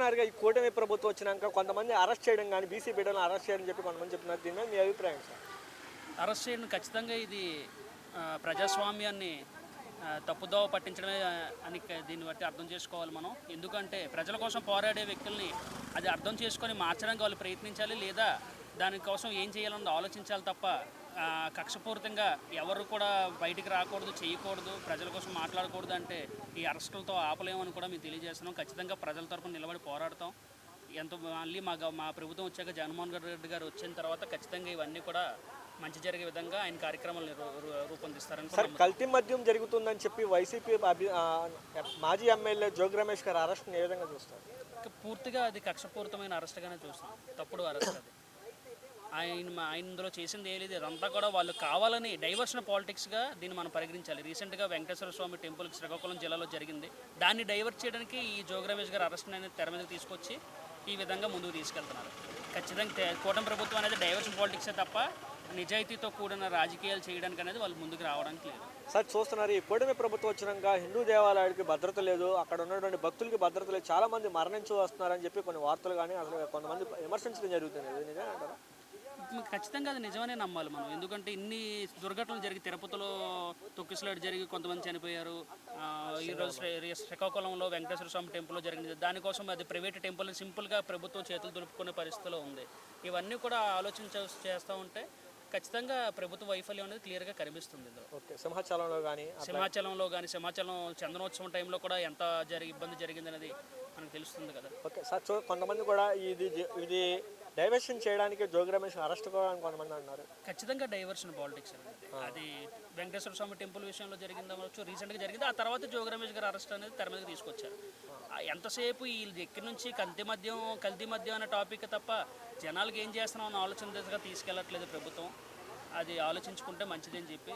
చూస్తున్నారుగా ఈ కూటమి ప్రభుత్వం వచ్చినాక కొంతమంది అరెస్ట్ చేయడం కానీ బీసీ బిడ్డలను అరెస్ట్ చేయడం చెప్పి కొంతమంది చెప్తున్నారు. దీని మీద మీ అభిప్రాయం సార్? అరెస్ట్ చేయడం ఖచ్చితంగా ఇది ప్రజాస్వామ్యాన్ని తప్పుదోవ పట్టించడమే అని దీన్ని బట్టి అర్థం చేసుకోవాలి మనం. ఎందుకంటే ప్రజల కోసం పోరాడే వ్యక్తుల్ని అది అర్థం చేసుకొని మార్చడానికి వాళ్ళు ప్రయత్నించాలి, లేదా దానికోసం ఏం చేయాలన్నది ఆలోచించాలి తప్ప కక్షపూరితంగా ఎవరు కూడా బయటికి రాకూడదు, చేయకూడదు, ప్రజల కోసం మాట్లాడకూడదు అంటే ఈ అరెస్టులతో ఆపలేమని కూడా మేము తెలియజేస్తున్నాం. ఖచ్చితంగా ప్రజల తరపున నిలబడి పోరాడతాం. మళ్ళీ మా ప్రభుత్వం వచ్చాక జగన్మోహన్ రెడ్డి గారు వచ్చిన తర్వాత ఖచ్చితంగా ఇవన్నీ కూడా మంచి జరిగే విధంగా ఆయన కార్యక్రమాలు రూపొందిస్తారని. సార్, కల్తీ మద్యం జరుగుతుందని చెప్పి వైసీపీ మాజీ ఎమ్మెల్యే జోగి రమేష్ గారు అరెస్ట్ని ఏ విధంగా చూస్తారు? పూర్తిగా అది కక్షపూరితమైన అరెస్ట్గానే చూస్తాం, తప్పుడు అరెస్ట్ అది. ఆయన ఇందులో చేసింది ఏం లేదు. అదంతా కూడా వాళ్ళు కావాలని డైవర్షన్ పాలిటిక్స్గా దీన్ని మనం పరిగణించాలి. రీసెంట్గా వెంకటేశ్వర స్వామి టెంపుల్కి శ్రీకాకుళం జిల్లాలో జరిగింది. దాన్ని డైవర్ట్ చేయడానికి ఈ జోగి రమేష్ గారు అరెస్ట్ అనేది తెర మీద తీసుకొచ్చి ఈ విధంగా ముందుకు తీసుకెళ్తున్నారు. ఖచ్చితంగా కూటమి ప్రభుత్వం అనేది డైవర్షన్ పాలిటిక్సే తప్ప నిజాయితీతో కూడిన రాజకీయాలు చేయడానికి అనేది వాళ్ళు ముందుకు రావడానికి లేదు. సార్, చూస్తున్నారు ఈ కూటమి ప్రభుత్వం వచ్చినాక హిందూ దేవాలయానికి భద్రత లేదు, అక్కడ ఉన్నటువంటి భక్తులకి భద్రత లేదు, చాలా మంది మరణించి వస్తున్నారని చెప్పి కొన్ని వార్తలు కానీ అసలు కొంతమంది విమర్శించడం జరుగుతుంది. నిజమే అంటారా? ఖచ్చితంగా అది నిజమనే నమ్మాలి మనం. ఎందుకంటే ఇన్ని దుర్ఘటనలు జరిగి తిరుపతిలో తొక్కిసలాట జరిగి కొంతమంది చనిపోయారు. ఈరోజు శ్రీకాకుళంలో వెంకటేశ్వర స్వామి టెంపుల్లో జరిగింది. దానికోసం అది ప్రైవేట్ టెంపుల్ సింపుల్గా ప్రభుత్వం చేతులు దులుపుకునే పరిస్థితిలో ఉంది. ఇవన్నీ కూడా చేస్తూ ఉంటే ఖచ్చితంగా ప్రభుత్వ వైఫల్యం అనేది క్లియర్గా కనిపిస్తుంది. ఓకే, సింహాచలంలో కానీ సింహాచలం చందనోత్సవం టైంలో కూడా ఎంత ఇబ్బంది జరిగింది అనేది మనకు తెలుస్తుంది కదా. ఓకే సార్, కొంతమంది కూడా ఇది డైవర్షన్ చేయడానికి జోగి రమేష్ అరెస్ట్ కూడా కొంతమంది అన్నారు. ఖచ్చితంగా డైవర్షన్ పాలిటిక్స్ అనేది అది వెంకటేశ్వర స్వామి టెంపుల్ విషయంలో జరిగిందవచ్చు, రీసెంట్గా జరిగింది. ఆ తర్వాత జోగి రమేష్ గారు అరెస్ట్ అనేది తెర మీద తీసుకొచ్చారు. ఎంతసేపు ఈ దగ్గర నుంచి కల్తీ మద్యం అనే టాపిక్ తప్ప జనాలకు ఏం చేస్తున్నాం అన్న ఆలోచన దిశగా తీసుకెళ్ళట్లేదు ప్రభుత్వం. అది ఆలోచించుకుంటే మంచిదని చెప్పి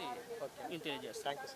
నేను తెలియజేస్తాను. Thank you sir.